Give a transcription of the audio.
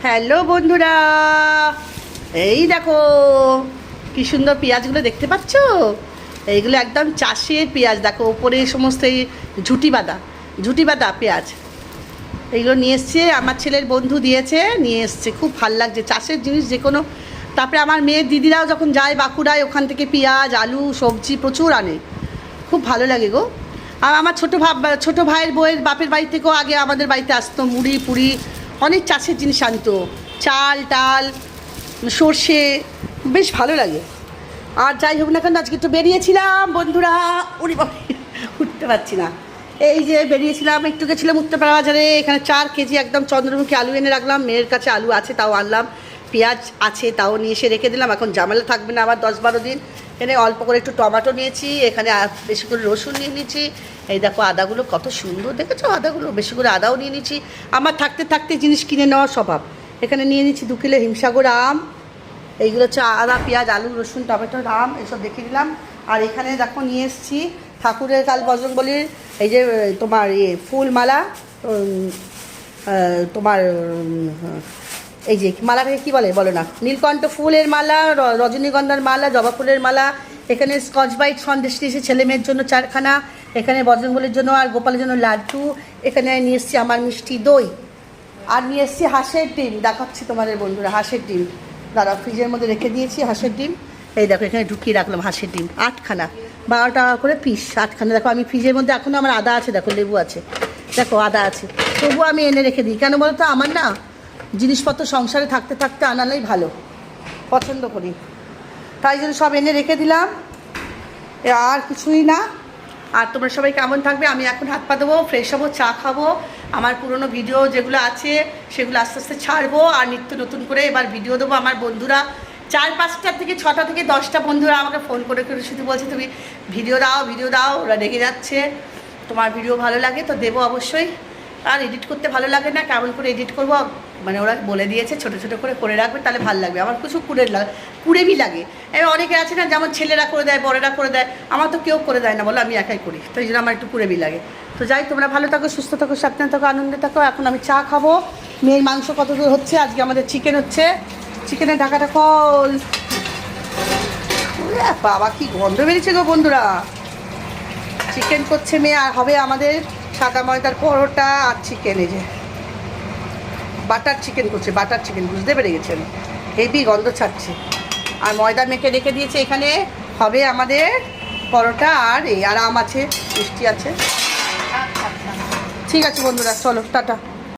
Hello বন্ধুরা, এই দেখো কি সুন্দর পেঁয়াজগুলো দেখতে পাচ্ছ। এইগুলো একদম চাষের পেঁয়াজ। দেখো ওপরে সমস্ত এই ঝুটি বাঁধা পেঁয়াজ। এইগুলো নিয়ে এসছে, আমার ছেলের বন্ধু দিয়েছে, নিয়ে এসছে। খুব ভাল লাগছে চাষের জিনিস যে কোনো। তারপরে আমার মেয়ের দিদিরাও যখন যায় বাঁকুড়ায়, ওখান থেকে পেঁয়াজ আলু সবজি প্রচুর আনে। খুব ভালো লাগে গো। আর আমার ছোটো ভাইয়ের বউয়ের বাপের বাড়ি থেকেও আগে আমাদের বাড়িতে আসতো মুড়ি পুরি, অনেক চাষের জিনিস আনতো, চাল টাল সর্ষে, বেশ ভালো লাগে। আর যাই হোক না কেন, আজকে একটু বেরিয়েছিলাম বন্ধুরা। উড়ি বাবা, উঠতে পারছি না। এই যে বেরিয়েছিলাম, একটু গেছিলাম উত্তরপাড়া বাজারে। এখানে 4 কেজি একদম চন্দ্রমুখী আলু এনে রাখলাম। মেয়ের কাছে আলু আছে তাও আনলাম, পেঁয়াজ আছে তাও নিয়ে এসে রেখে দিলাম। এখন ঝামেলা থাকবে না আবার 10-12 দিন। এখানে অল্প করে একটু টমেটো নিয়েছি, এখানে বেশি করে রসুন নিয়ে নিয়েছি। এই দেখো আদাগুলো কত সুন্দর দেখেছো, আদাগুলো বেশি করে আদাও নিয়ে নিয়েছি। আমার থাকতে থাকতে জিনিস কিনে নেওয়ার স্বভাব। এখানে নিয়ে নিচ্ছি 2 কিলো হিমসাগর আম। এইগুলো হচ্ছে আদা পেঁয়াজ আলু রসুন টমেটো আম, এসব দেখে দিলাম। আর এখানে দেখো নিয়ে এসেছি ঠাকুরের কাল বজরংবলীর এই যে তোমার ফুল মালা, তোমার এই যে মালাটাকে কী বলে বলো না, নীলকণ্ঠ ফুলের মালা, রজনীগন্ধার মালা, জবা ফুলের মালা। এখানে স্কচ ব্রাইট সন্দেশ নিয়েছি ছেলে মেয়ের জন্য 4খানা। এখানে বজরংবলীর জন্য আর গোপালের জন্য লাড্ডু। এখানে নিয়ে এসেছি আমার মিষ্টি দই। আর নিয়ে এসেছি হাঁসের ডিম, দেখাচ্ছি তোমাদের বন্ধুরা হাঁসের ডিম। দাঁড়া, ফ্রিজের মধ্যে রেখে দিয়েছি হাঁসের ডিম। এই দেখো এখানে ঢুকিয়ে রাখলাম হাঁসের ডিম 8খানা, 12 টাকা করে পিস 8খানা। দেখো আমি ফ্রিজের মধ্যে এখনও আমার আদা আছে, দেখো লেবু আছে, দেখো আদা আছে, তবুও আমি এনে রেখে দিই। কেন বলো তো, আমার না জিনিসপত্র সংসারে থাকতে থাকতে আনালেই ভালো, পছন্দ করি, তাই জন্য সব এনে রেখে দিলাম। আর কিছুই না। আর তোমরা সবাই কেমন থাকবে? আমি এখন হাত পা দেবো, ফ্রেশ হবো, চা খাবো। আমার পুরনো ভিডিও যেগুলো আছে সেগুলো আস্তে আস্তে ছাড়বো, আর নিত্য নতুন করে এবার ভিডিও দেবো। আমার বন্ধুরা 4-5টা থেকে 6টা থেকে 10টা বন্ধুরা আমাকে ফোন করে করে শুধু বলছে তুমি ভিডিও দাও। ওরা রেগে যাচ্ছে। তোমার ভিডিও ভালো লাগে তো দেবো অবশ্যই। আর এডিট করতে ভালো লাগে না, কেমন করে এডিট করবো মানে ওরা বলে দিয়েছে ছোটো ছোটো করে রাখবে, তাহলে ভালো লাগবে। আমার কিছু কুড়েমি লাগে। এবার অনেকে আছে না, যেমন ছেলেরা করে দেয়, বড়েরা করে দেয়, আমার তো কেউ করে দেয় না বলো, আমি একাই করি, তো এই জন্য আমার একটু কুড়েমি লাগে। তো যাই, তোমরা ভালো থাকো, সুস্থ থাকো, সাবধানে থাকো, আনন্দে থাকো। এখন আমি চা খাবো। মেয়ের মাংস কত দূর হচ্ছে, আজকে আমাদের চিকেন হচ্ছে। চিকেনের ঢাকাটা খোল। বাবা কি গন্ধ বেরিয়েছে গো বন্ধুরা। চিকেন করছে মেয়ে, আর হবে আমাদের সাদা ময়দার পরোটা আর চিকেন। এই যে বাটার চিকেন করছে, বাটার চিকেন, বুঝতে পেরে গেছেন, হেভি গন্ধ ছাড়ছে। আর ময়দা মেখে রেখে দিয়েছে, এখানে হবে আমাদের পরোটা আর আম আছে, মিষ্টি আছে। ঠিক আছে বন্ধুরা, চলো টাটা।